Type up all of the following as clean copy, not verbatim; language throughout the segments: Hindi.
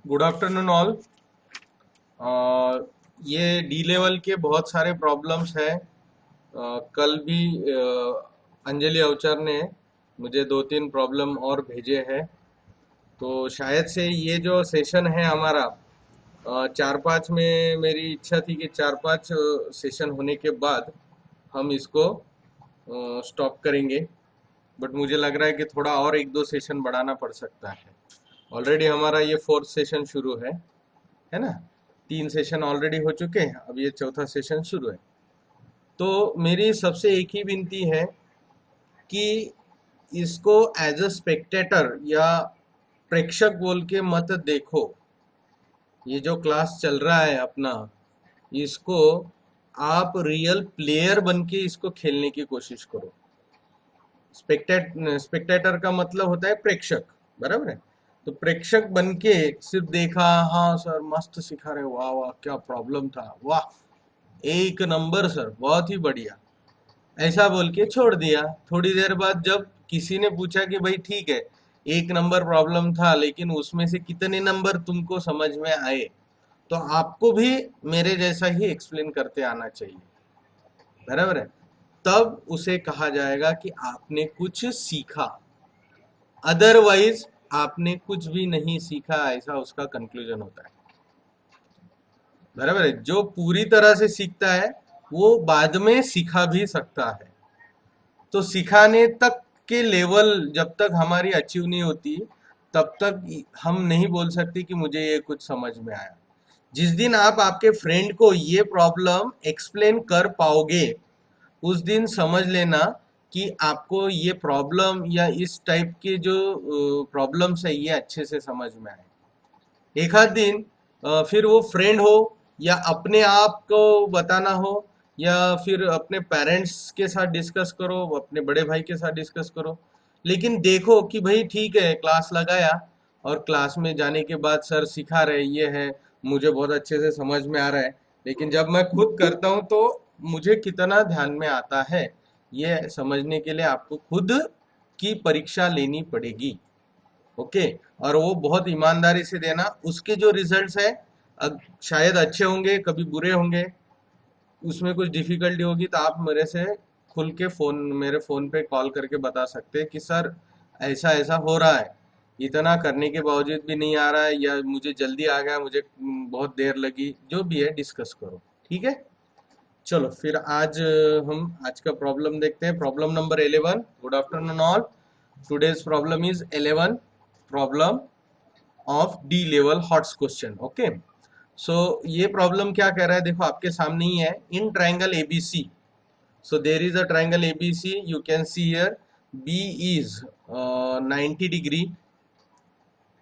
Good afternoon all. ये डी लेवल के बहुत सारे प्रॉब्लम्स हैं। कल भी अंजलि अवचर ने मुझे दो तीन प्रॉब्लम और भेजे हैं। तो शायद से ये जो सेशन है हमारा, चार पाँच में मेरी इच्छा थी कि चार पाँच सेशन होने के बाद हम इसको स्टॉप करेंगे। बट मुझे लग रहा है कि थोड़ा और एक दो सेशन बढ़ाना पड़ सकता है। ऑलरेडी हमारा ये फोर्थ सेशन शुरू है ना। तीन सेशन ऑलरेडी हो चुके हैं, अब ये चौथा सेशन शुरू है। तो मेरी सबसे एक ही विनती है कि इसको एज अ स्पेक्टेटर या प्रेक्षक बोल के मत देखो। ये जो क्लास चल रहा है अपना, इसको आप रियल प्लेयर बन के इसको खेलने की कोशिश करो। स्पेक्टेटर का मतलब होता है प्रेक्षक, बराबर है। तो प्रेक्षक बन के सिर्फ देखा, हाँ सर मस्त सिखा रहे, वाह वाह क्या प्रॉब्लम था, वाह एक नंबर सर बहुत ही बढ़िया, ऐसा बोल के छोड़ दिया। थोड़ी देर बाद जब किसी ने पूछा कि भाई ठीक है, एक नंबर प्रॉब्लम था लेकिन उसमें से कितने नंबर तुमको समझ में आए, तो आपको भी मेरे जैसा ही एक्सप्लेन करते आना चाहिए, बराबर है। तब उसे कहा जाएगा कि आपने कुछ सीखा। अदरवाइज आपने कुछ भी नहीं सीखा, ऐसा उसका कंक्लूजन होता है, बराबर है। जो पूरी तरह से सीखता है वो बाद में सिखा भी सकता है। तो सिखाने तक के लेवल जब तक हमारी अचीव नहीं होती, तब तक हम नहीं बोल सकते कि मुझे ये कुछ समझ में आया। जिस दिन आप आपके फ्रेंड को ये प्रॉब्लम एक्सप्लेन कर पाओगे, उस दिन समझ लेना कि आपको ये प्रॉब्लम या इस टाइप के जो प्रॉब्लम्स है ये अच्छे से समझ में आए। एक आध दिन फिर वो फ्रेंड हो या अपने आप को बताना हो, या फिर अपने पेरेंट्स के साथ डिस्कस करो, अपने बड़े भाई के साथ डिस्कस करो। लेकिन देखो कि भाई ठीक है, क्लास लगाया और क्लास में जाने के बाद सर सिखा रहे ये है, मुझे बहुत अच्छे से समझ में आ रहा है, लेकिन जब मैं खुद करता हूँ तो मुझे कितना ध्यान में आता है, ये समझने के लिए आपको खुद की परीक्षा लेनी पड़ेगी। ओके। और वो बहुत ईमानदारी से देना, उसके जो रिजल्ट्स है शायद अच्छे होंगे, कभी बुरे होंगे, उसमें कुछ डिफिकल्टी होगी तो आप मेरे से खुल के मेरे फोन पे कॉल करके बता सकते हैं कि सर ऐसा ऐसा हो रहा है, इतना करने के बावजूद भी नहीं आ रहा है, या मुझे जल्दी आ गया, मुझे बहुत देर लगी, जो भी है डिस्कस करो। ठीक है। चलो फिर आज हम आज का प्रॉब्लम देखते हैं। Problem number 11। Good afternoon all. Today's problem is 11 problem of D level HOTS question. Okay. So ये प्रॉब्लम क्या कह रहा है, देखो आपके सामने ही है। In triangle ABC, so there is a triangle ABC, you can see here B is 90 degree,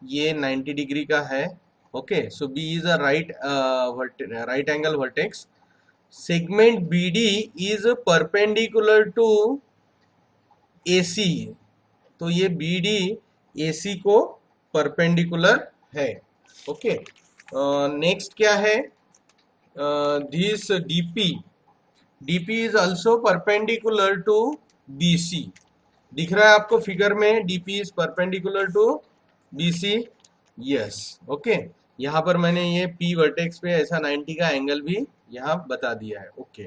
ये 90 डिग्री का है। Okay. So B is a right angle vertex. Segment B D is perpendicular to AC, तो ये BD AC को परपेंडिकुलर है। ओके। नेक्स्ट क्या है, this DP is also perpendicular to BC। दिख रहा है आपको फिगर में, DP is perpendicular to BC। Yes. Okay. यहाँ पर मैंने ये P वर्टेक्स पे ऐसा 90 का एंगल भी यहाँ बता दिया है। Okay.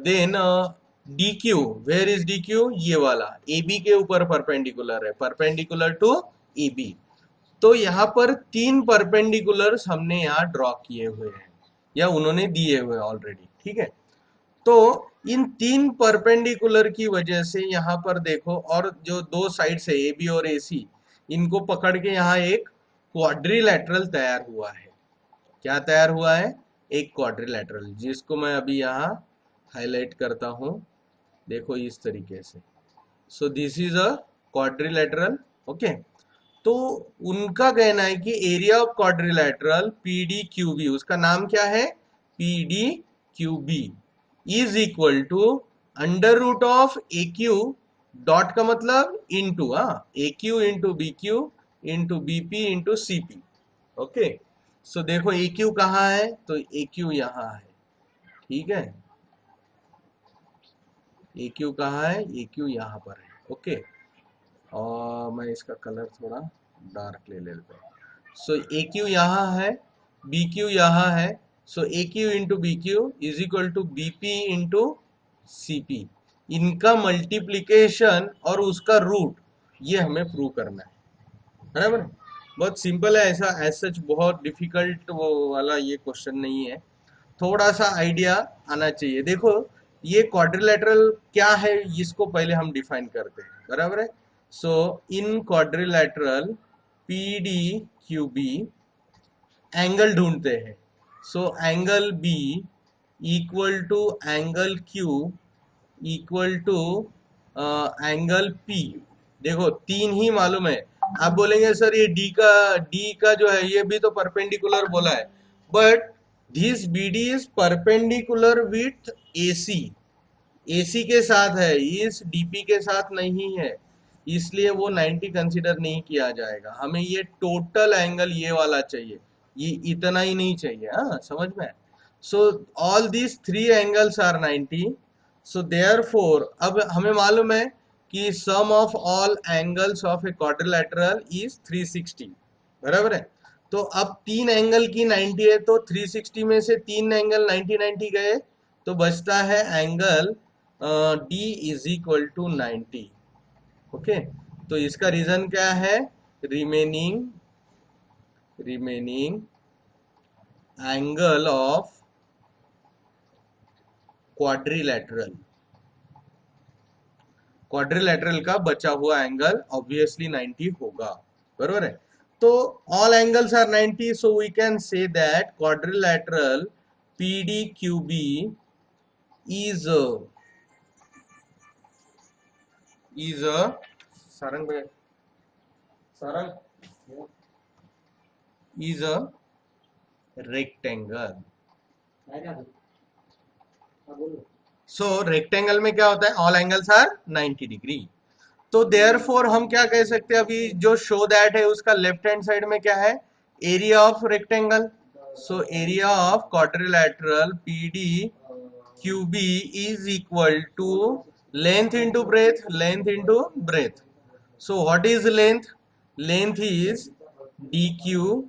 Then D Q, where is D Q, ये वाला ए बी के ऊपर परपेंडिकुलर है, परपेंडिकुलर टू ए बी। तो यहाँ पर तीन परपेंडिकुलर्स हमने यहाँ ड्रॉ किए हुए हैं, या उन्होंने दिए हुए ऑलरेडी। ठीक है। तो इन तीन परपेंडिकुलर की वजह से यहाँ पर देखो, और जो दो साइड्स है ए बी और ए सी, इनको पकड़ के यहाँ एक क्वाड्रिलैटरल तैयार हुआ है। क्या तैयार हुआ है, एक क्वाड्रिलैटरल, जिसको मैं अभी यहाँ हाईलाइट करता हूँ। देखो इस तरीके से। सो this is a quadrilateral. Okay. तो उनका कहना है कि एरिया ऑफ क्वाड्रिलैटरल PDQB, उसका नाम क्या है, PDQB is equal to under root of AQ, dot का मतलब into, AQ into BQ into BP into CP। Okay. So देखो AQ कहाँ है, तो AQ यहाँ है। ठीक है। AQ कहाँ है, AQ यहाँ पर है। ओके। और मैं इसका कलर थोड़ा डार्क ले लेता हूँ। सो ए क्यू यहाँ है, बी क्यू यहाँ है, so A Q into B Q is equal to B P into C P. इनका मल्टीप्लीकेशन और उसका रूट ये हमें प्रूव करना है, बराबर। बहुत सिंपल है, ऐसा एज सच बहुत डिफिकल्ट वो वाला ये क्वेश्चन नहीं है, थोड़ा सा आइडिया आना चाहिए। देखो ये क्वाड्रिलेटरल क्या है इसको पहले हम डिफाइन करते हैं, बराबर है। So in quadrilateral P D Q B angle ढूंढते हैं। So angle B equal to angle Q equal to angle P. देखो तीन ही मालूम है। आप बोलेंगे सर ये डी का जो है ये भी तो परपेंडिकुलर बोला है, but this B D is perpendicular with AC, AC के साथ है, इस डीपी के साथ नहीं है, इसलिए वो 90 कंसीडर नहीं किया जाएगा। हमें ये टोटल एंगल ये वाला चाहिए, ये इतना ही नहीं चाहिए। हाँ समझ में। So all these three angles are 90। So therefore अब हमें मालूम है कि sum of all angles of a quadrilateral is 360, बराबर है। तो अब तीन एंगल की 90 है, तो 360 में से तीन एंगल 90 90 गए, तो बचता है angle D is equal to 90। Okay, तो इसका रीजन क्या है? रिमेनिंग एंगल ऑफ क्वाड्रिलेटरल का बचा हुआ एंगल ऑब्वियसली 90 होगा, बरोबर है। तो all angles are 90, so we can say that quadrilateral PDQB is a sarang bhai sarang is a rectangle। So rectangle में क्या होता है? All angles are 90 degree. तो देयरफॉर हम क्या कह सकते हैं? अभी जो शो दैट है उसका लेफ्ट हैंड साइड में क्या है? Area of rectangle. So area of quadrilateral PDQB is equal to length into breadth। So what is length? Length is DQ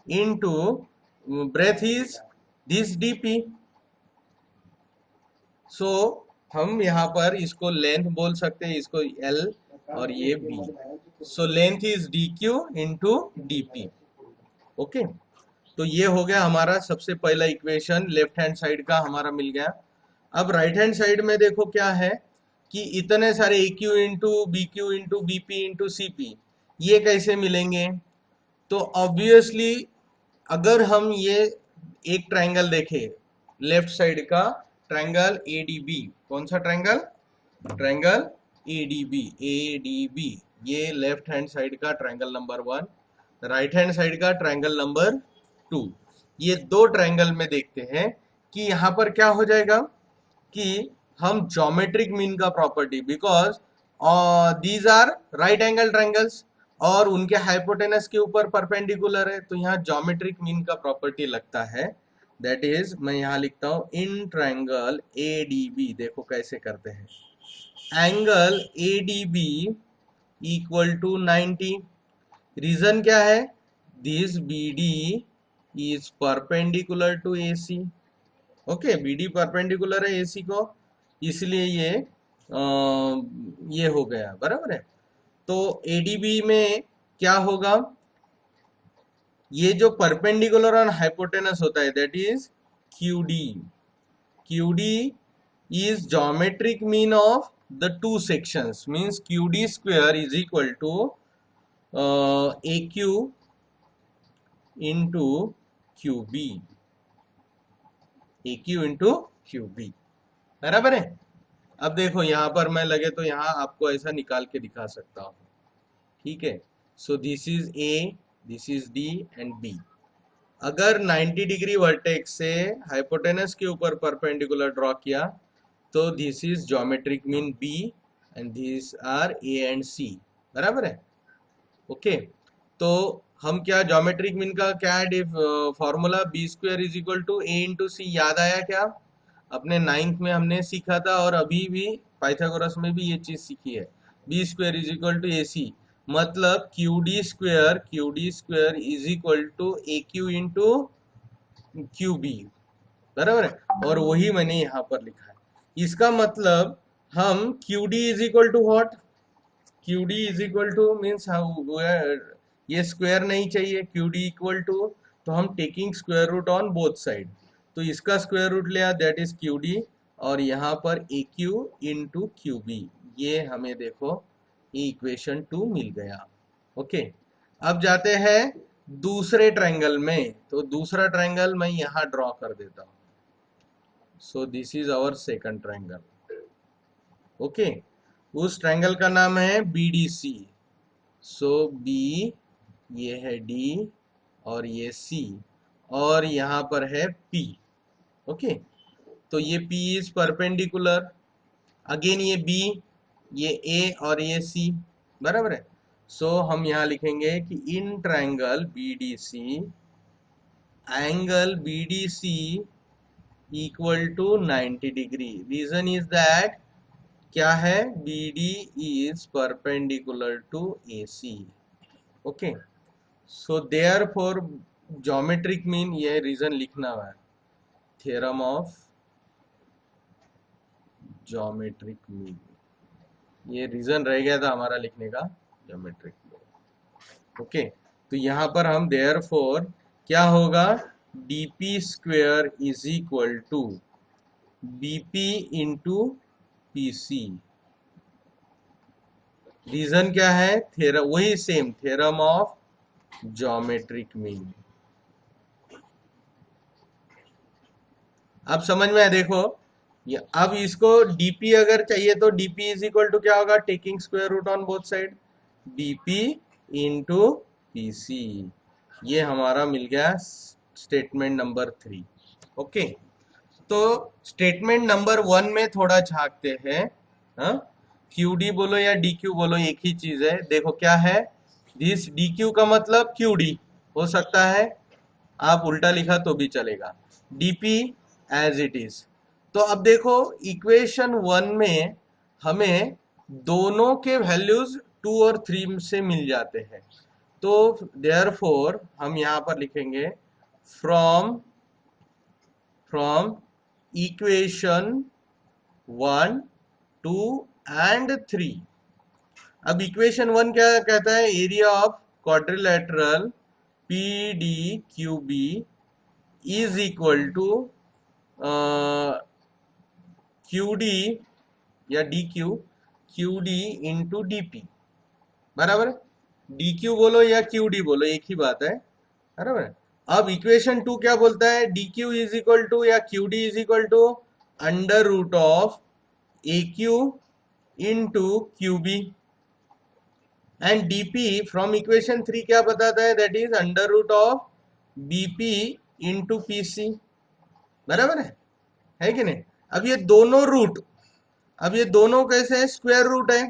into breadth is this DP। सो हम यहाँ पर इसको लेंथ बोल सकते हैं, इसको L और ये B। So length is DQ into DP। Okay, तो ये हो गया हमारा सबसे पहला इक्वेशन, लेफ्ट हैंड साइड का हमारा मिल गया। अब राइट हैंड साइड में देखो क्या है कि इतने सारे AQ into BQ into BP into CP ये कैसे मिलेंगे? तो ऑब्वियसली अगर हम ये एक ट्रायंगल देखें लेफ्ट साइड का, ट्रायंगल ADB, कौन सा ट्रायंगल? ट्रायंगल ADB, ये लेफ्ट हैंड साइड का triangle number 1, right hand side का ट्रायंगल नंबर 2। ये दो ट्रायंगल में देखते हैं कि यहाँ पर क्या हो जाएगा कि हम ज्योमेट्रिक मीन का property, because these are right angle triangles और उनके हाइपोटेनस के ऊपर परपेंडिकुलर है, तो यहाँ ज्योमेट्रिक मीन का प्रॉपर्टी लगता है। दैट इज, मैं यहाँ लिखता हूं इन ट्रायंगल ADB। देखो कैसे करते हैं, angle ADB equal to 90। Reason क्या है? This BD is perpendicular to AC। Okay, BD perpendicular है AC को, इसलिए ये हो गया, बराबर है। तो ADB में क्या होगा? ये जो परपेंडिकुलर और हाइपोटेनस होता है that is QD is geometric mean of the two sections, means QD square is equal to AQ into QB, बराबर है। अब देखो यहाँ पर मैं लगे तो यहाँ आपको ऐसा निकाल के दिखा सकता हूँ, ठीक है। सो this is A, this is D and B। अगर 90 डिग्री वर्टेक्स से हाइपोटेनस के ऊपर परपेंडिकुलर ड्रॉ किया तो this is geometric mean B and this are A and C, बराबर है। ओके, तो हम क्या ज्योमेट्रिक मीन का क्या है formula? B square is equal to A into C। याद आया क्या? अपने 9th में हमने सीखा था और अभी भी पाइथागोरस में भी ये चीज सीखी है। B square is equal to AC। मतलब Q D square is equal to A Q into Q B, बराबर है। और वही मैंने यहाँ पर लिखा है। इसका मतलब हम Q D is equal to what, Q D is equal to means ये स्क्वायर नहीं चाहिए, क्यू डी इक्वल टू, तो हम taking square root on both side, तो इसका स्क्वायर रूट लिया दैट इज क्यू डी, और यहाँ पर A Q into Q B, ये हमें देखो इक्वेशन 2 मिल गया। ओके, अब जाते हैं दूसरे ट्रायंगल में, तो दूसरा ट्रायंगल मैं यहाँ ड्रॉ कर देता हूँ। So this is our second triangle. Okay, उस ट्रायंगल का नाम है BDC। सो बी, ये है डी, और ये सी, और यहाँ पर है पी। ओके, तो ये P इज परपेंडिकुलर, अगेन ये B, ये A और ये C, बराबर है। सो हम यहाँ लिखेंगे कि in triangle BDC, angle BDC equal to 90 degree. Reason is that क्या है, BD is perpendicular to AC। Okay, so therefore geometric mean, ये रीजन लिखना है, थ्योरम ऑफ ज्योमेट्रिक मीन, ये रीजन रह गया था हमारा लिखने का, ज्योमेट्रिक मीन। ओके, तो यहाँ पर हम देयरफॉर क्या होगा, dp square is equal to bp into pc। Reason क्या है, थ्योरम, वही same theorem of geometric mean. अब समझ में आया, देखो ये, अब इसको dp अगर चाहिए तो dp इज इक्वल टू क्या होगा, taking square root on both side, dp into pc। ये हमारा मिल गया स्टेटमेंट नंबर 3। ओके, तो स्टेटमेंट नंबर 1 में थोड़ा झांकते हैं। हाँ, क्यू डी बोलो या डी क्यू बोलो, एक ही चीज है। देखो क्या है, दिस डी क्यू का मतलब क्यू डी हो सकता है, आप उल्टा लिखा तो भी चलेगा, डीपी एज इट इज। तो अब देखो इक्वेशन 1 में हमें दोनों के वैल्यूज 2 और 3 से मिल जाते हैं, तो देयरफॉर हम यहाँ पर लिखेंगे फ्रॉम इक्वेशन 1, 2 एंड 3। अब इक्वेशन 1 क्या कहता है, area of quadrilateral PDQB is equal to QD या DQ, QD इंटू DP, बराबर। DQ बोलो या QD बोलो, एक ही बात है, बराबर। अब इक्वेशन 2 क्या बोलता है, DQ इज इक्वल टू या QD is equal to under root of AQ into QB, and DP from equation 3 क्या बताता है, that is under root of BP into PC, बराबर है कि नहीं। अब ये दोनों रूट, अब ये दोनों कैसे है, स्क्वायर रूट है,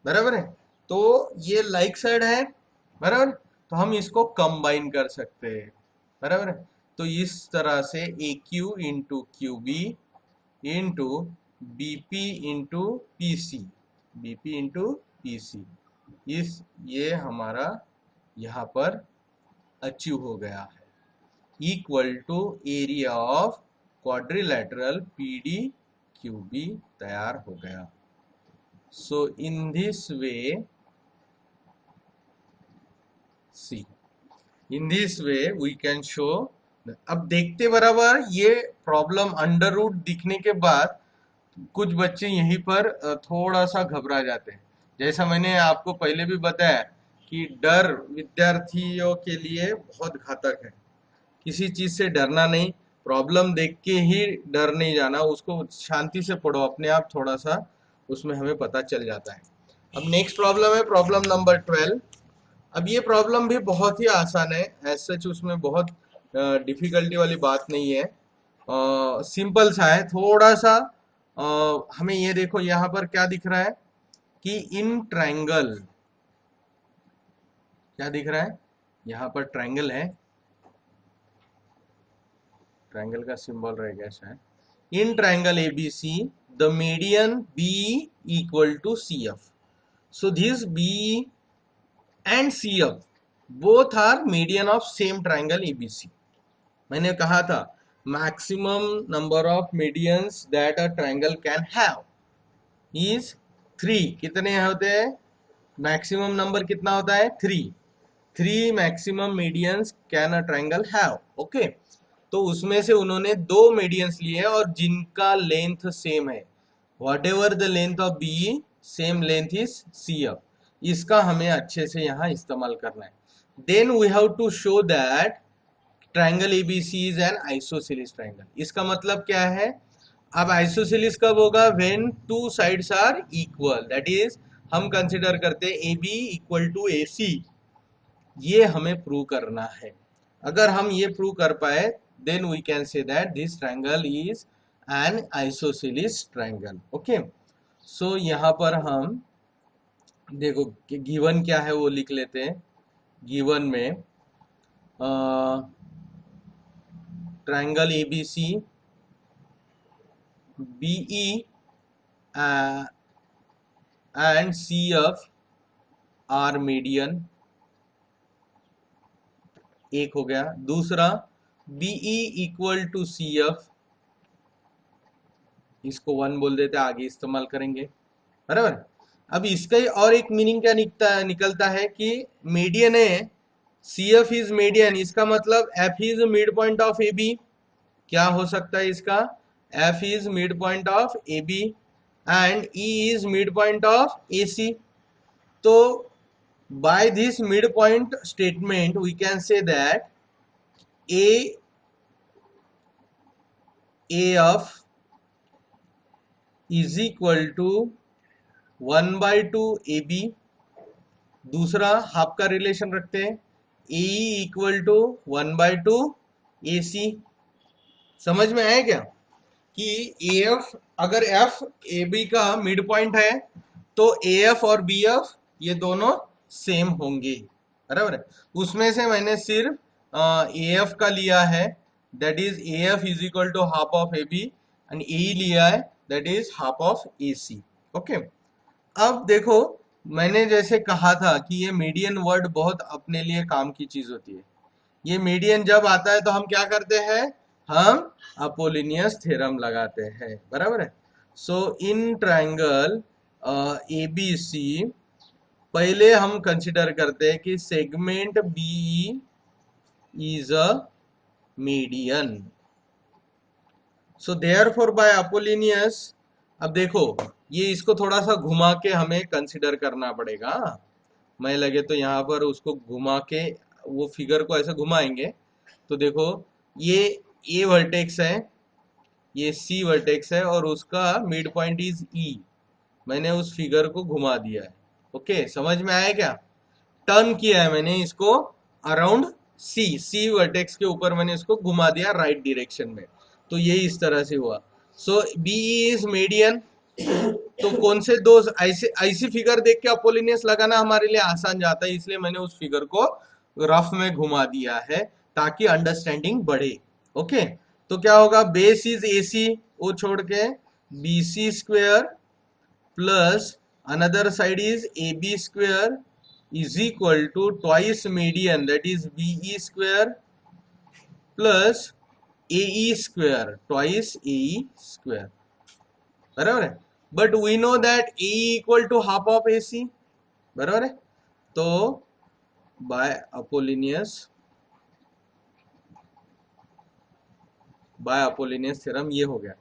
बराबर है, तो ये लाइक साइड है, बराबर, तो हम इसको कंबाइन कर सकते हैं, बराबर है। तो इस तरह से A Q into Q B into BP into PC, BP into PC, इस ये हमारा यहाँ पर अचीव हो गया है, equal to area of quadrilateral PD QB तैयार हो गया। So in this way, see in this way we can show. अब देखते बराबर, ये प्रॉब्लम अंडर रूट दिखने के बाद कुछ बच्चे यहीं पर थोड़ा सा घबरा जाते हैं। जैसा मैंने आपको पहले भी बताया कि डर विद्यार्थियों के लिए बहुत घातक है, किसी चीज से डरना नहीं, प्रॉब्लम देख के ही डर नहीं जाना, उसको शांति से पढ़ो, अपने आप थोड़ा सा उसमें हमें पता चल जाता है। अब नेक्स्ट प्रॉब्लम है प्रॉब्लम नंबर 12। अब ये प्रॉब्लम भी बहुत ही आसान है, एज सच उसमें बहुत डिफिकल्टी वाली बात नहीं है, सिंपल सा है थोड़ा सा। हमें ये देखो यहाँ पर क्या दिख रहा है कि इन ट्रायंगल, क्या दिख रहा है, यहाँ पर ट्रायंगल है, ट्रायंगल का सिंबल रह गया शायद, in triangle ABC the median B equal to CF। So this B and CF both are median of same triangle ABC. मैंने कहा था maximum number of medians that a triangle can have is 3. कितने होते हैं? मैक्सिमम नंबर कितना होता है? 3 maximum medians can a triangle have. Okay, तो उसमें से उन्होंने 2 मीडियंस लिए और जिनका लेंथ सेम है. Whatever the length of B, same length is C F. इसका हमें अच्छे से यहाँ इस्तेमाल करना है. Then we have to show that triangle ABC is an isosceles triangle. इसका मतलब क्या है? अब आइसोसेलिस कब होगा? When two sides are equal. That is हम कंसिडर करते हैं ए बी इक्वल टू ए सी. ये हमें प्रूव करना है. अगर हम ये प्रूव कर पाए then we can say that this triangle is an isosceles triangle. Okay, so यहाँ पर हम देखो कि गिवन क्या है वो लिख लेते हैं. गिवन में triangle A B C B E and C F are median. एक हो गया. दूसरा BE equal to C F, इसको 1 बोल देते, आगे इस्तेमाल करेंगे. बराबर. अब इसका और एक मीनिंग क्या निकलता है कि मीडियन है, सी एफ इज मीडियन. इसका मतलब F is mid point of A B. क्या हो सकता है इसका? F is mid point of A B and E is mid point of A C. तो by this midpoint statement we can say that AF is equal to 1/2 AB. दूसरा हाफ का रिलेशन रखते हैं, AE इक्वल टू 1/2 AC. समझ में आया क्या कि AF, अगर F AB का मिड पॉइंट है तो AF और BF ये दोनों सेम होंगे. बराबर है. उसमें से मैंने सिर्फ AF का लिया है, that is AF is equal to half of AB and AE लिया है, that is half of AC. Okay, अब देखो मैंने जैसे कहा था कि ये मीडियन वर्ड बहुत अपने लिए काम की चीज होती है. ये मीडियन जब आता है तो हम क्या करते हैं? हम अपोलिनियस थ्योरम लगाते हैं. बराबर है. सो इन ट्रायंगल ABC पहले हम कंसिडर करते हैं कि segment B is a median. So therefore by Apollonius, अब देखो ये इसको थोड़ा सा घुमा के हमें कंसिडर करना पड़ेगा. मैं लगे तो यहाँ पर उसको घुमा के वो फिगर को ऐसे घुमाएंगे तो देखो ये ए वर्टेक्स है, ये सी वर्टेक्स है और उसका मिड पॉइंट इज ई. मैंने उस फिगर को घुमा दिया है. ओके, समझ में आया क्या? टर्न किया है मैंने इसको अराउंड सी वर्टेक्स के ऊपर मैंने इसको घुमा दिया राइट डायरेक्शन में. तो ये इस तरह से हुआ. सो बी इज मीडियन. तो कौन से दो ऐसी फिगर देख के अपोलिनियस लगाना हमारे लिए आसान जाता है, इसलिए मैंने उस फिगर को रफ में घुमा दिया है ताकि अंडरस्टैंडिंग बढ़े. ओके, तो क्या होगा? बेस इज ए सी, वो छोड़ के B C square plus another side is AB square is equal to twice median, that is BE square plus AE square twice AE square. बराबर है. But we know that AE equal to half of AC. बराबर है. तो by Apollonius थ्योरम ये हो गया.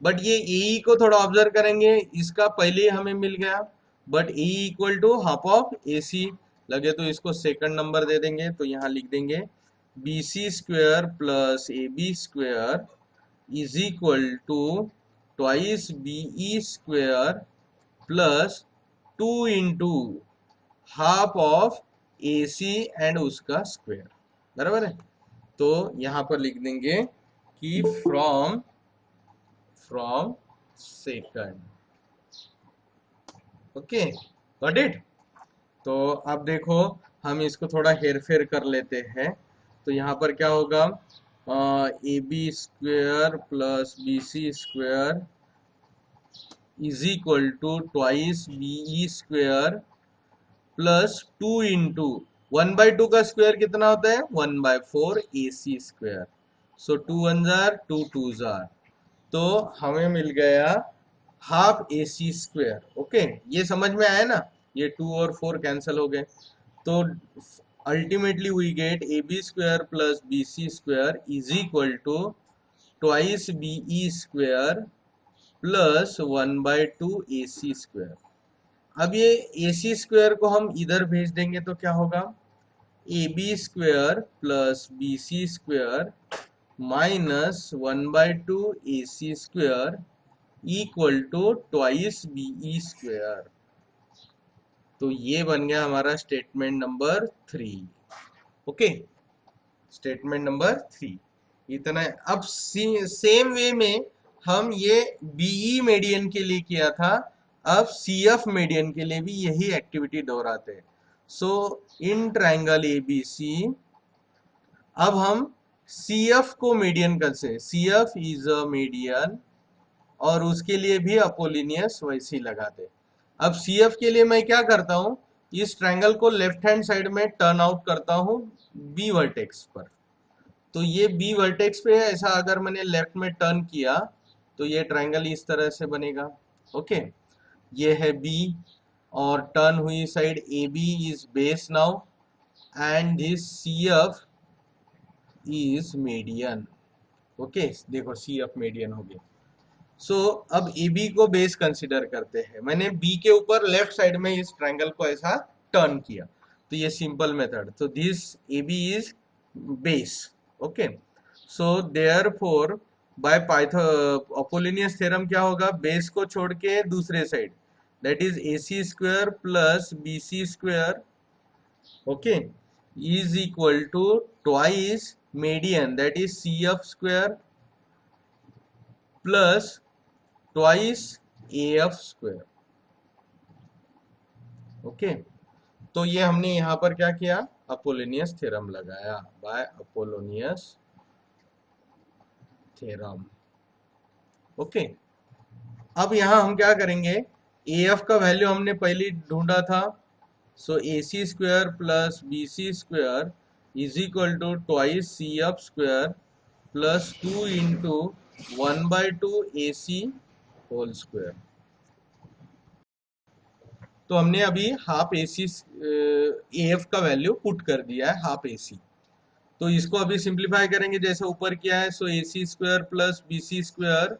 बट ये AE को थोड़ा ऑब्जर्व करेंगे, इसका पहले ही हमें मिल गया. But AE equal to half of AC लगे तो इसको सेकंड नंबर दे देंगे. तो यहाँ लिख देंगे BC square plus AB square is equal to twice BE square plus 2 into half of AC and उसका स्क्वेयर. बराबर है. तो यहाँ पर लिख देंगे कि from second. Okay, got it. तो अब देखो हम इसको थोड़ा हेर फेर कर लेते हैं. तो यहाँ पर क्या होगा? AB square plus BC square is equal to twice BE square plus 2 into 1/2 का स्क्वायर कितना होता है 1/4 AC स्क्वायर। सो 2 1 जार 2 2 जार, तो हमें मिल गया हाफ AC स्क्वायर। ओके, ये समझ में आया ना, ये 2 और 4 कैंसिल हो गए, तो ultimately we get AB square plus BC square is equal to twice BE square plus 1/2 AC square. अब ये AC स्क्वायर को हम इधर भेज देंगे तो क्या होगा, AB square plus BC square minus 1/2 AC square equal to twice BE square. तो ये बन गया हमारा statement number 3। Okay, statement number 3 इतना है। अब सेम वे में हम ये BE मीडियन के लिए किया था, अब CF मीडियन के लिए भी यही एक्टिविटी दोहराते हैं। सो इन ट्रायंगल ABC अब हम CF को मीडियन कर से, CF इज अ मीडियन, और उसके लिए भी अपोलिनियस वैसे ही लगाते। अब CF के लिए मैं क्या करता हूं, इस ट्रायंगल को लेफ्ट हैंड साइड में टर्न आउट करता हूं B वर्टेक्स पर। तो ये B वर्टेक्स पे ऐसा अगर मैंने लेफ्ट में टर्न किया तो ये ट्रायंगल इस तरह से बनेगा। ओके, ये है B और टर्न हुई side AB is base now and this CF is median. Okay, देखो CF मीडियन हो गया। सो अब AB को बेस कंसिडर करते हैं। मैंने B के ऊपर लेफ्ट साइड में इस ट्रायंगल को ऐसा टर्न किया, तो ये सिंपल मेथड, तो this AB is base. Okay, so therefore by Apollonius theorem क्या होगा, बेस को छोड़ के दूसरे side, that is AC square plus BC square, okay, is equal to twice median that is CF square plus twice AF square. Okay, तो ये हमने यहां पर क्या किया, अपोलिनियस थ्योरम लगाया, बाय अपोलोनियस थ्योरम। ओके, अब यहां हम क्या करेंगे, AF का वैल्यू हमने पहले ढूंढा था, so AC square plus BC square is equal to twice CF square plus 2 into 1/2 AC whole square. तो हमने अभी हाफ AC AF का वैल्यू पुट कर दिया है, हाफ AC। तो इसको अभी सिंप्लीफाई करेंगे जैसे ऊपर किया है, so AC square plus BC square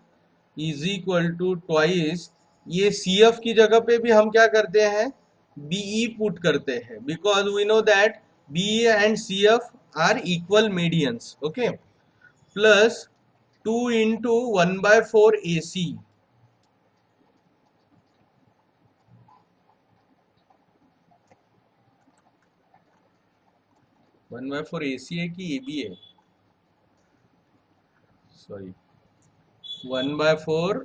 is equal to twice, ये CF की जगह पे भी हम क्या करते हैं, BE पुट करते हैं, because we know that BE and CF are equal medians. Okay, plus 2 into 1/4 AC, one by four AC है कि AB है, सॉरी 1/4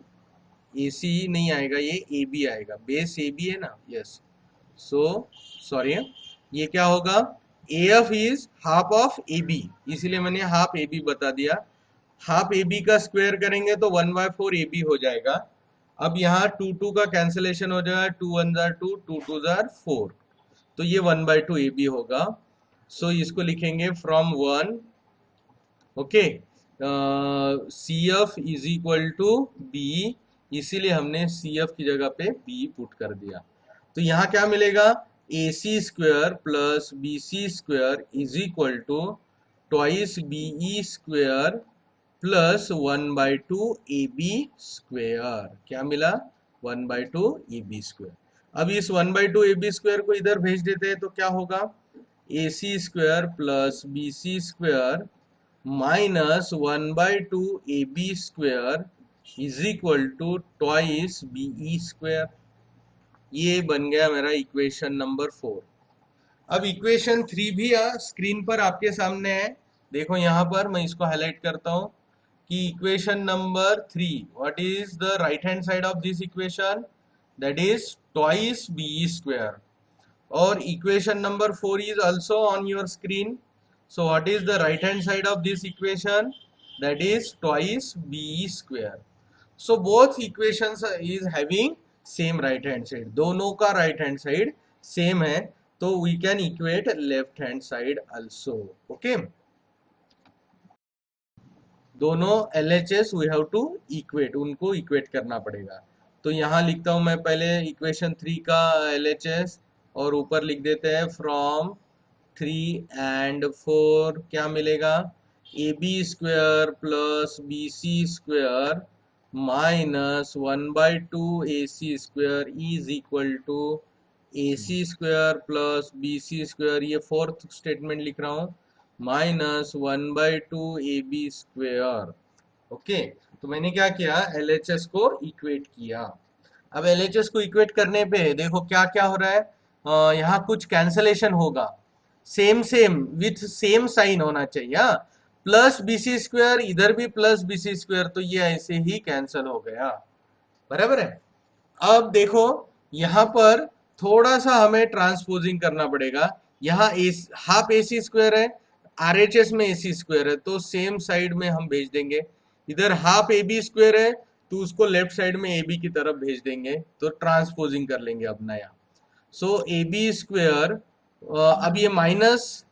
AC नहीं आएगा, ये AB आएगा, बेस AB है ना, यस। सो सॉरी, ये क्या होगा, AF is half of AB, इसीलिए मैंने हाफ AB बता दिया। हाफ AB का स्क्वायर करेंगे तो 1/4 AB हो जाएगा। अब यहाँ 2 2 का कैंसिलेशन हो जाएगा, 2 1 जार 2 2 2 जार 4, तो ये 1/2 AB होगा। सो इसको लिखेंगे from 1, okay, CF is equal to B, इसीलिए हमने CF की जगह पे B पुट कर दिया। तो यहाँ क्या मिलेगा, AC square plus BC square is equal to twice BE square plus 1/2 AB square. क्या मिला, 1/2 AB स्क्वायर। अब इस 1/2 AB स्क्वायर को इधर भेज देते हैं तो क्या होगा, AC square plus BC square minus 1/2 AB square is equal to twice BE square. ये बन गया मेरा इक्वेशन नंबर 4। अब इक्वेशन 3 भी स्क्रीन पर आपके सामने है, देखो यहाँ पर मैं इसको हाईलाइट करता हूँ कि equation number 3, what is the right hand side of this equation, that is twice BE square, और equation number 4 is also on your screen. So what is the right hand side of this equation, that is twice BE square. So both equations is having same right hand side, दोनों का right hand side same है, तो we can equate left hand side also. Okay, दोनों LHS we have to equate, उनको इक्वेट करना पड़ेगा। तो यहाँ लिखता हूं मैं पहले इक्वेशन 3 का LHS, और ऊपर लिख देते हैं फ्रॉम 3 and 4 क्या मिलेगा, AB² plus BC² minus 1/2 AC² is equal to AC² plus BC², ये फोर्थ स्टेटमेंट लिख रहा हूँ, माइनस 1/2 AB²। ओके, तो मैंने क्या किया, LHS को इक्वेट किया। अब LHS को इक्वेट करने पे देखो क्या क्या हो रहा है, यहाँ कुछ कैंसलेशन होगा, same same with same sign होना चाहिए। हाँ, प्लस BC², इधर भी प्लस BC², तो ये ऐसे ही कैंसल हो गया, बराबर है। अब देखो यहाँ पर थोड़ा सा हमें ट्रांसपोजिंग करना पड़ेगा, यहाँ हाफ AC² है, RHS में AC² है, तो सेम साइड में हम भेज देंगे। इधर हाफ AB² है, तो उसको लेफ्ट साइड में AB की तरफ भेज देंगे, तो ट्रांसपोजिंग कर लेंगे अब नया। सो AB², अब ये माइनस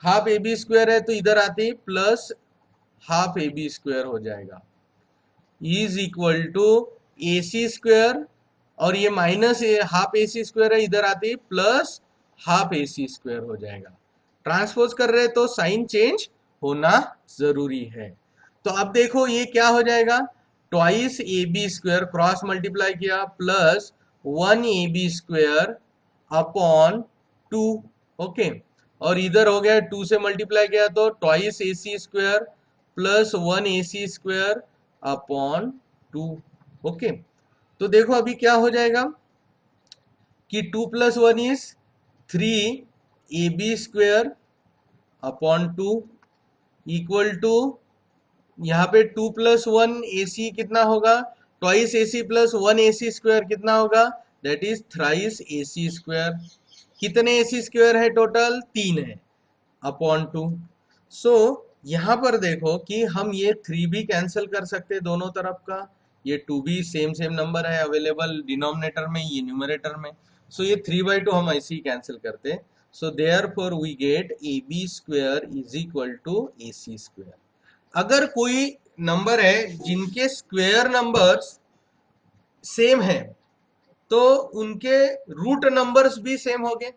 हाफ AB² है, तो इधर आते ही प्लस हाफ AB² हो जाएगा, इज इक्वल टू AC², और ये माइनस हाफ AC² है, इधर आते ही प्लस हाफ AC² हो जाएगा। ट्रांसपोज कर रहे तो साइन चेंज होना जरूरी है। तो अब देखो ये क्या हो जाएगा, ट्वाइस AB² क्रॉस मल्टीप्लाई किया प्लस 1AB² अपॉन 2। ओके, और इधर हो गया 2 से मल्टीप्लाई किया तो twice AC² plus 1AC² upon 2। Okay, तो देखो अभी क्या हो जाएगा कि 2 + 1 is 3AB² upon 2 equal to, यहाँ पे 2 + 1 AC कितना होगा, ट्वाइस AC प्लस 1AC² कितना होगा, दैट इज थ्राइस AC²। कितने AC² है टोटल, 3 है, अपॉन 2। सो यहाँ पर देखो कि हम ये 3 भी कैंसिल कर सकते हैं दोनों तरफ का, ये 2 भी सेम सेम नंबर है अवेलेबल डिनोमिनेटर में, ये न्यूमरेटर में। सो ये 3/2 हम ऐसे ही कैंसिल करते हैं। So therefore we get AB² is equal to AC²। अगर कोई नंबर है जिनके स्क्वायर नंबर्स सेम है, तो उनके रूट नंबर्स भी सेम हो गए,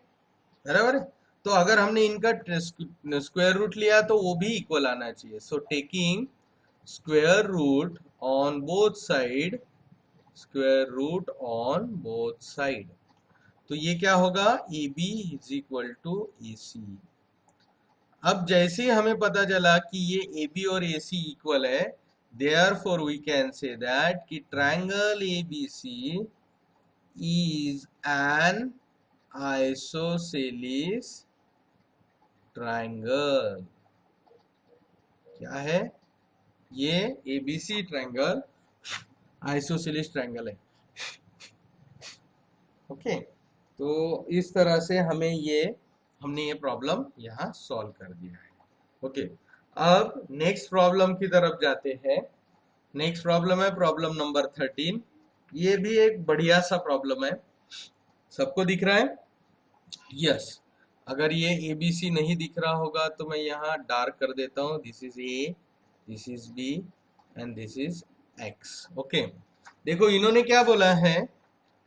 बराबर है। तो अगर हमने इनका स्क्वायर रूट लिया तो वो भी इक्वल आना चाहिए। सो taking square root on both side, square root on both side, तो ये क्या होगा, AB is equal to AC। अब जैसे ही हमें पता चला कि ये AB और AC इक्वल है, therefore we can say that कि triangle ABC is an isosceles triangle। क्या है ये, ABC ट्रायंगल आइसोसेलिस ट्रायंगल है। ओके, तो इस तरह से हमने ये प्रॉब्लम यहाँ सॉल्व कर दिया है। ओके, अब नेक्स्ट प्रॉब्लम की तरफ जाते हैं। नेक्स्ट प्रॉब्लम है प्रॉब्लम नंबर 13। ये भी एक बढ़िया सा प्रॉब्लम है, सबको दिख रहा है, यस। अगर ये ABC नहीं दिख रहा होगा तो मैं यहाँ डार्क कर देता हूँ, this is A, this is B and this is X। Okay, देखो इन्होंने क्या बोला है,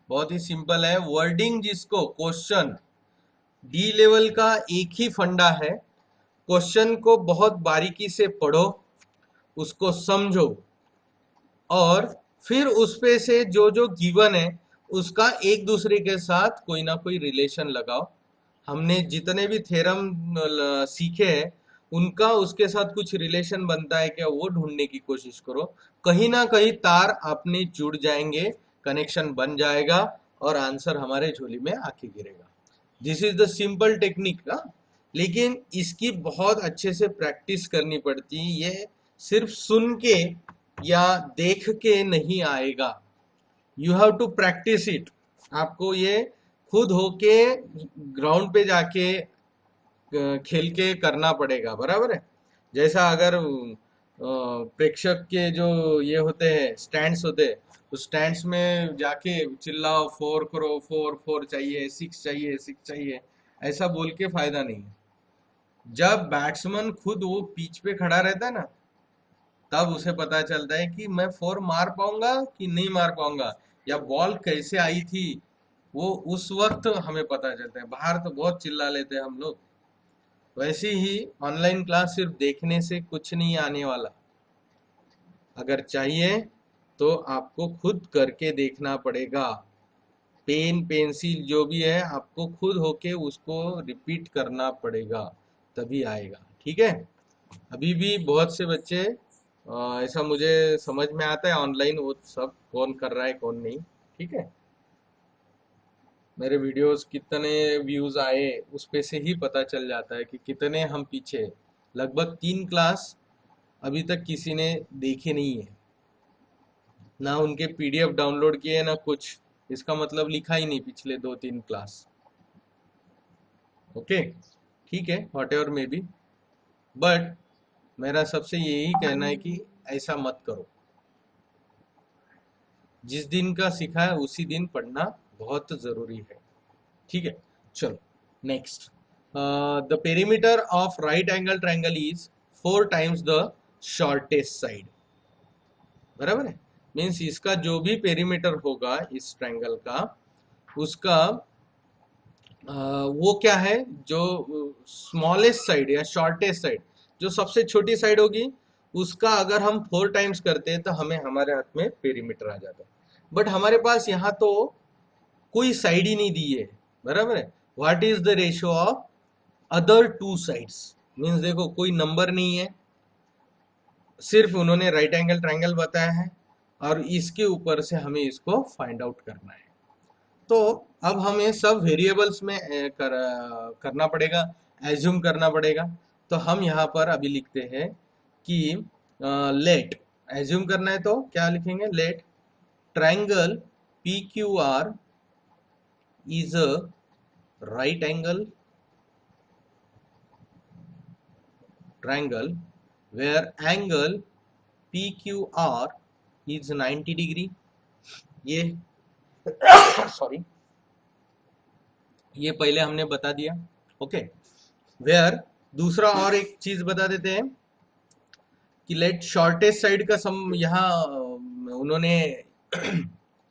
बहुत ही सिंपल है वर्डिंग, जिसको क्वेश्चन D लेवल का एक ही फंडा है, क्वेश्चन को बहुत बारीकी से पढ़ो, उसको समझो, और फिर उस पे से जो जो गिवन है उसका एक दूसरे के साथ कोई ना कोई रिलेशन लगाओ। हमने जितने भी थ्योरम सीखे हैं उनका उसके साथ कुछ रिलेशन बनता है क्या, वो ढूंढने की कोशिश करो। कहीं ना कहीं तार अपने जुड़ जाएंगे, कनेक्शन बन जाएगा, और आंसर हमारे झोली में आके गिरेगा। This is the simple technique ना, लेकिन इसकी बहुत अच्छे से प्रैक्टिस करनी पड़ती है। ये सिर्फ सुन के या देख के नहीं आएगा, you have to practice it. आपको ये खुद होके ग्राउंड पे जाके खेल के करना पड़ेगा, बराबर है। जैसा अगर प्रेक्षक के जो ये होते हैं स्टैंड्स होते हैं, तो स्टैंड्स में जाके चिल्लाओ 4 करो, 4 4 चाहिए, 6 चाहिए, 6 चाहिए, ऐसा बोल के फायदा नहीं है। जब बैट्समैन खुद वो पिच पे खड़ा रहता है ना, तब उसे पता चलता है कि मैं फोर मार पाऊंगा कि नहीं मार पाऊंगा, या बॉल कैसे आई थी, वो उस वक्त हमें पता चलता है। बाहर तो बहुत चिल्ला लेते हैं हम लोग। वैसे ही ऑनलाइन क्लास सिर्फ देखने से कुछ नहीं आने वाला। अगर चाहिए तो आपको खुद करके देखना पड़ेगा। पेन पेंसिल जो भी है आपको खुद होके उसको रिपीट करना पड़ेगा, तभी आएगा। ठीक है। अभी भी बहुत से बच्चे ऐसा मुझे समझ में आता है ऑनलाइन वो सब कौन कर रहा है कौन नहीं। ठीक है। मेरे वीडियोस कितने व्यूज आए उस पे से ही पता चल जाता है कि कितने हम पीछे हैं। लगभग 3 क्लास अभी तक किसी ने देखे नहीं है, ना उनके पीडीएफ डाउनलोड किए ना कुछ। इसका मतलब लिखा ही नहीं पिछले 2-3 क्लास। ओके। ठीक है, what ever may be, but मेरा सबसे यही कहना है कि ऐसा मत करो। जिस दिन का सीखा है उसी दिन पढ़ना बहुत जरूरी है। ठीक है। चलो next. The perimeter of right angle triangle is 4 times the shortest side. बराबर है। मीन्स इसका जो भी पेरीमीटर होगा इस ट्रायंगल का, उसका वो क्या है, जो स्मॉलेस्ट साइड या शॉर्टेस्ट साइड, जो सबसे छोटी साइड होगी, उसका अगर हम 4 टाइम्स करते हैं तो हमें हमारे हाथ में पेरीमीटर आ जाता है। बट हमारे पास यहाँ तो कोई साइड ही नहीं दी है। बराबर है। What is the ratio of other 2 sides? Means देखो कोई नंबर नहीं है, सिर्फ उन्होंने राइट एंगल ट्रायंगल बताया है और इसके ऊपर से हमें इसको फाइंड आउट करना है। तो अब हमें सब वेरिएबल्स में करना पड़ेगा, एज्यूम करना पड़ेगा। तो हम यहाँ पर अभी लिखते हैं कि लेट, एज्यूम करना है तो क्या लिखेंगे, let triangle P Q R is a right angle triangle where angle PQR is 90 degree. ये सॉरी, ये पहले हमने बता दिया। ओके। वेयर दूसरा और एक चीज बता देते हैं कि लेट शॉर्टेस्ट साइड का सम यहाँ उन्होंने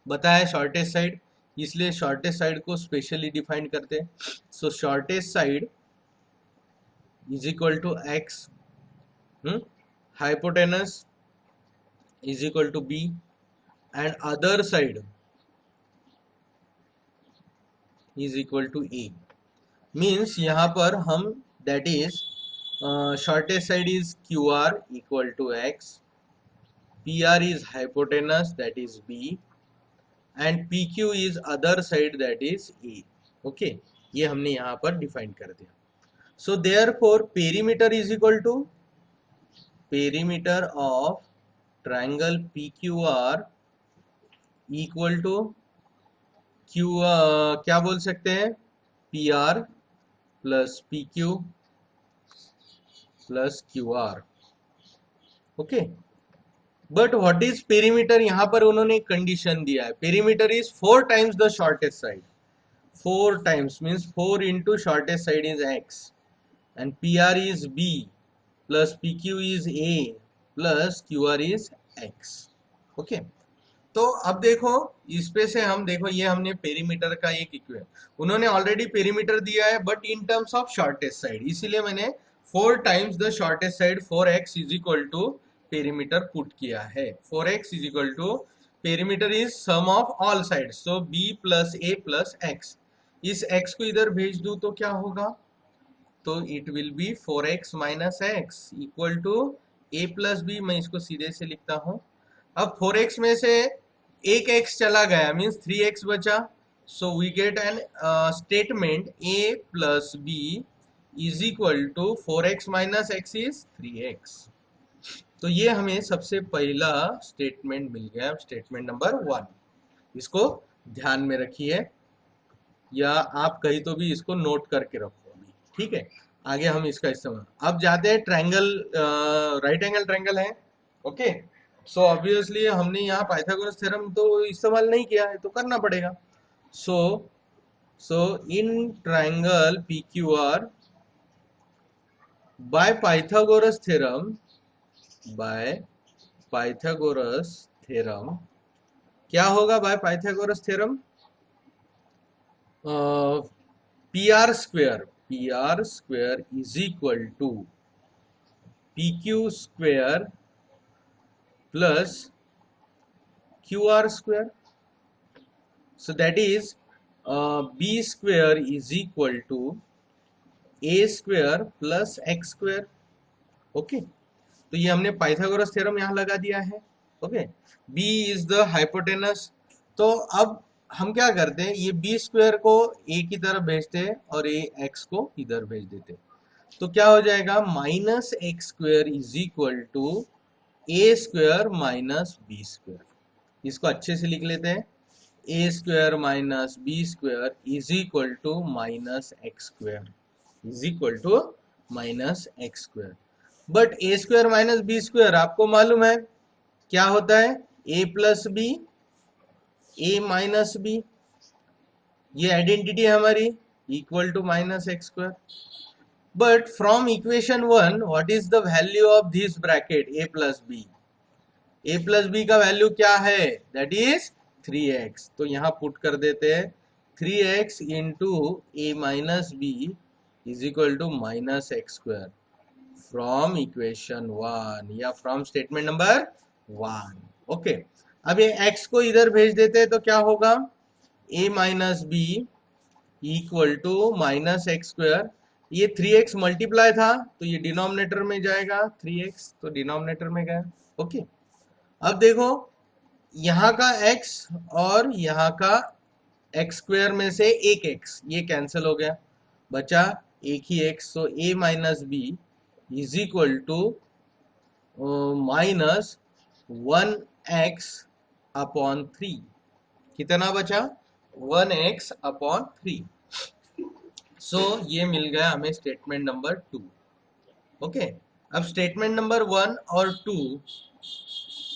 बताया शॉर्टेस्ट साइड, इसलिए शॉर्टेस्ट साइड को स्पेशली डिफाइन करते हैं। So shortest side is equal to x, hypotenuse is equal to b, and other side is equal to a। means यहाँ पर हम that is shortest side is qr equal to x, pr is hypotenuse that is b, and pq is other side that is a। okay, ये हमने यहाँ पर डिफाइन कर दिया। so therefore perimeter is equal to perimeter of triangle PQR equal to Q, क्या बोल सकते हैं, P R plus P Q plus Q R. Okay. But what is perimeter, यहां पर उन्होंने कंडीशन दिया है, perimeter is 4 times the shortest side. 4 times means 4 into shortest side is X, and P R is B plus P Q is A plus Q R is X. Okay. तो अब देखो इस पे से हम देखो, ये हमने पेरीमीटर का एक इक्वेशन, उन्होंने ऑलरेडी पेरीमीटर दिया है but in terms of shortest side, इसीलिए मैंने 4 times the shortest side 4x is equal to perimeter put किया है। 4x is equal to perimeter is sum of all sides, so b plus a plus x। इस x को इधर भेज दूं तो क्या होगा, तो it will be 4x minus x equal to a plus b. मैं इसको सीधे से लिखता हूं। अब 4x में से एक x चला गया, मीन्स 3x बचा। So we get an statement a plus b is equal to 4x minus x is 3x। तो ये हमें सबसे पहला स्टेटमेंट मिल गया, स्टेटमेंट नंबर 1। इसको ध्यान में रखिए, या आप कहीं तो भी इसको नोट करके रखो अभी। ठीक है, आगे हम इसका इस्तेमाल। अब जाते हैं ट्रायंगल, राइट एंगल ट्रायंगल है। ओके। सो ऑब्वियसली हमने यहाँ पाइथागोरस थ्योरम तो इस्तेमाल नहीं किया है, तो करना पड़ेगा। सो So in triangle PQR, by Pythagoras theorem क्या होगा? By Pythagoras theorem P R square is equal to PQ² plus QR². So that is B² is equal to A² plus X². Okay, तो ये हमने पाइथागोरस थ्योरम यहाँ लगा दिया है. Okay, B is the hypotenuse. तो अब हम क्या करते हैं, ये B² को A की तरफ भेजते हैं और X को इधर भेज देते हैं. तो क्या हो जाएगा? -X² is equal to A² minus B². इसको अच्छे से लिख लेते हैं. A² minus B² is equal to -X² is equal to -X². But A² minus B² आपको मालूम है क्या होता है? A plus b, A minus b. ये आइडेंटिटी है हमारी, equal to -X². But from equation 1, what is the value of this bracket A plus B? A plus B का वैल्यू क्या है? That is 3x. तो यहाँ पुट कर देते हैं 3x into A minus b is equal to -X². From equation 1 या फ्रॉम स्टेटमेंट नंबर 1. ओके, अब ये x को इधर भेज देते हैं तो क्या होगा? A minus b equal to -X². ये 3x मल्टीप्लाई था तो ये डिनोमिनेटर में जाएगा 3x, तो डिनोमिनेटर में गया. ओके, अब देखो यहाँ का x और यहाँ का x² में से एक x ये कैंसिल हो गया, बचा एक ही x. So A minus b is equal to -1x upon 3. कितना बचा? 1x upon 3. सो ये मिल गया हमें स्टेटमेंट नंबर 2. ओके, अब स्टेटमेंट नंबर 1 और 2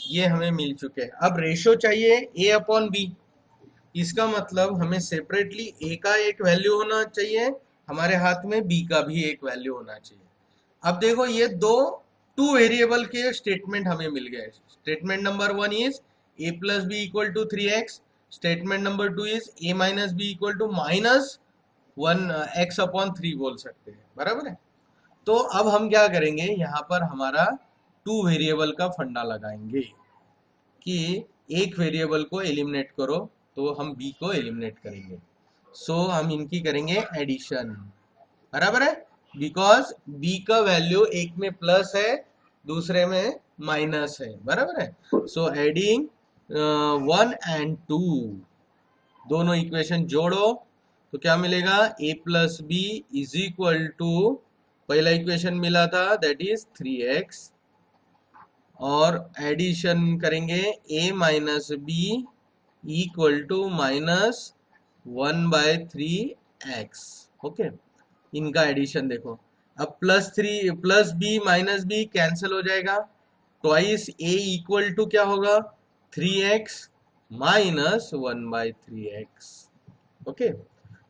ये हमें मिल चुके हैं. अब रेशो चाहिए A अपॉन बी. इसका मतलब हमें सेपरेटली A का एक वैल्यू होना चाहिए, हमारे हाथ में B का भी एक वैल्यू होना चाहिए. अब देखो ये टू वेरिएबल के स्टेटमेंट हमें मिल गए. Statement number 1 is A plus b equal to 3x. Statement number 2 is A minus b equal to -1x upon 3 बोल सकते हैं. बराबर है. तो अब हम क्या करेंगे, यहाँ पर हमारा टू वेरिएबल का फंडा लगाएंगे कि एक वेरिएबल को एलिमिनेट करो तो हम b को एलिमिनेट करेंगे. सो हम इनकी करेंगे एडिशन. बराबर है, बिकॉज b का वैल्यू एक में प्लस है, दूसरे में माइनस है. बराबर है. सो एडिंग 1 and 2, दोनों इक्वेशन जोड़ो तो क्या मिलेगा? A plus b is equal to, पहला इक्वेशन मिला था दैट इज 3x, और एडिशन करेंगे A minus b equal to -1/3x. Okay, इनका एडिशन देखो. अब plus b minus b cancel हो जाएगा, ट्वाइस A इक्वल टू क्या होगा? 3x minus 1/3x. ओके,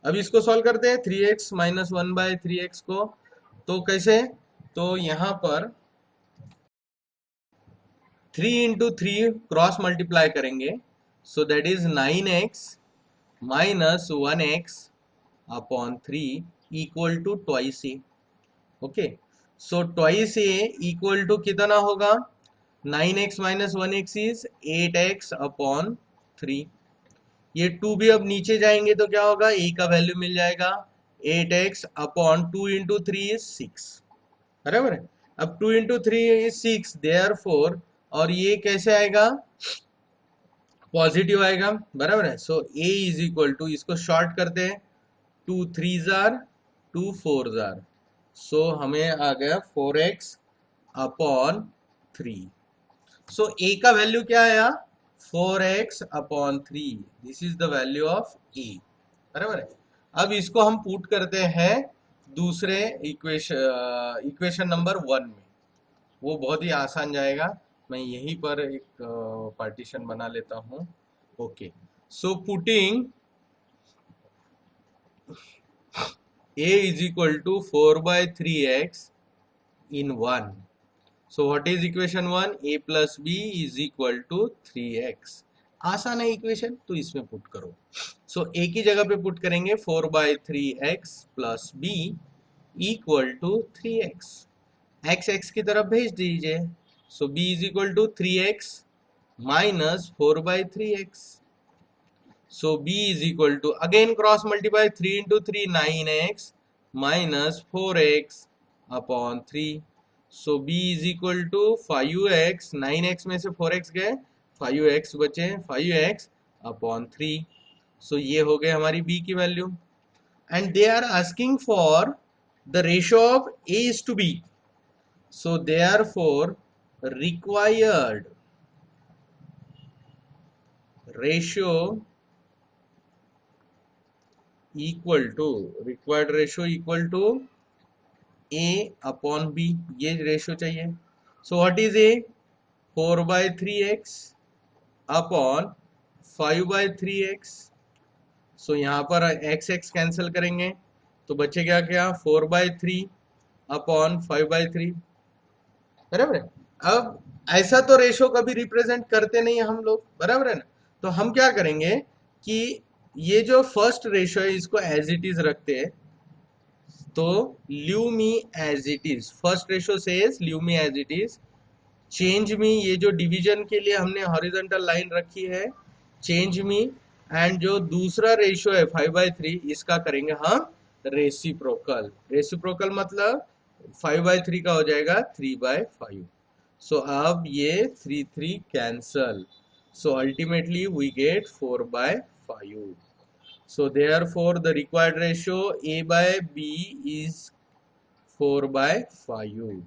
अब इसको सॉल्व करते हैं 3x माइनस 1/3x को. तो कैसे? तो यहाँ पर 3 इंटू 3 क्रॉस मल्टीप्लाई करेंगे. So that is 9x minus 1x upon 3 equal to twice a. Okay, so twice a equal to कितना होगा? 9x minus 1x is 8x upon 3. ये 2 भी अब नीचे जाएंगे तो क्या होगा? a का वैल्यू मिल जाएगा 8x अपॉन 2 इंटू 3 इज 6. बराबर है. अब 2 इंटू 3 इज 6, देयरफॉर, और ये कैसे आएगा? पॉजिटिव आएगा. बराबर है. सो a इज इक्वल टू, इसको शॉर्ट करते हैं, 2 3s आर 2 4s आर. सो हमें आ गया 4x अपॉन 3. सो a का वैल्यू क्या आया? 4x upon 3. This is the value of a. बराबर है. अब इसको हम पुट करते हैं दूसरे इक्वेशन नंबर 1 में. वो बहुत ही आसान जाएगा. मैं यहीं पर एक पार्टीशन बना लेता हूँ. Okay, so putting a is equal to 4 by 3x in 1. So what is equation 1? a plus b is equal to 3x. आसान है इक्वेशन, तो इसमें पुट करो. सो a की जगह पे पुट करेंगे 4 by 3x plus b equal to 3x. x की तरफ भेज दीजिए. सो b is equal to 3x minus 4 by 3x. So b is equal to, again cross multiply, 3 into 3 9x minus 4x upon 3. So b is equal to 5x, 9x में से 4x गए, 5x बचे, 5x upon 3. So ये हो गए हमारी b की value. And they are asking for the ratio of a is to b. So therefore required ratio required ratio equal to a upon b. ये रेशियो चाहिए. So what is a? 4 by 3x upon 5 by 3x. So यहाँ पर x कैंसिल करेंगे तो बचेगा क्या? 4 by 3 upon 5 by 3. बराबर है. अब ऐसा तो रेशियो कभी रिप्रेजेंट करते नहीं हम लोग, बराबर है ना. तो हम क्या करेंगे कि ये जो फर्स्ट रेशियो है इसको एज इट इज रखते हैं. तो leave me as it is, first ratio says leave me as it is. Change me, ये जो डिवीजन के लिए हमने हॉरिजॉन्टल लाइन रखी है, चेंज मी. एंड जो दूसरा रेशियो है 5/3, इसका करेंगे हम रेसिप्रोकल. रेसिप्रोकल मतलब 5/3 का हो जाएगा 3/5. सो अब ये 3 cancel. So ultimately we get 4/5. So therefore the required ratio a by b is 4/5.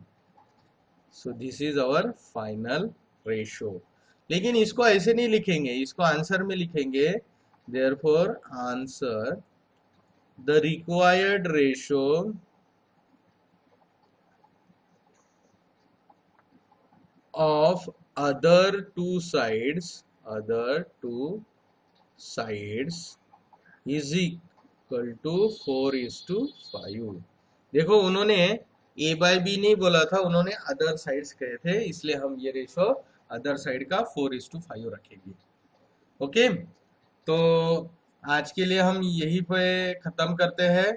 So this is our final ratio. लेकिन इसको ऐसे नहीं लिखेंगे, इसको आंसर में लिखेंगे. Therefore answer, the required ratio of other two sides is equal to 4:5. देखो उन्होंने a by b नहीं बोला था, उन्होंने अदर साइड्स कहे थे, इसलिए हम ये रेशो अदर साइड का 4:5 रखेंगे. ओके, तो आज के लिए हम यही पे खत्म करते हैं.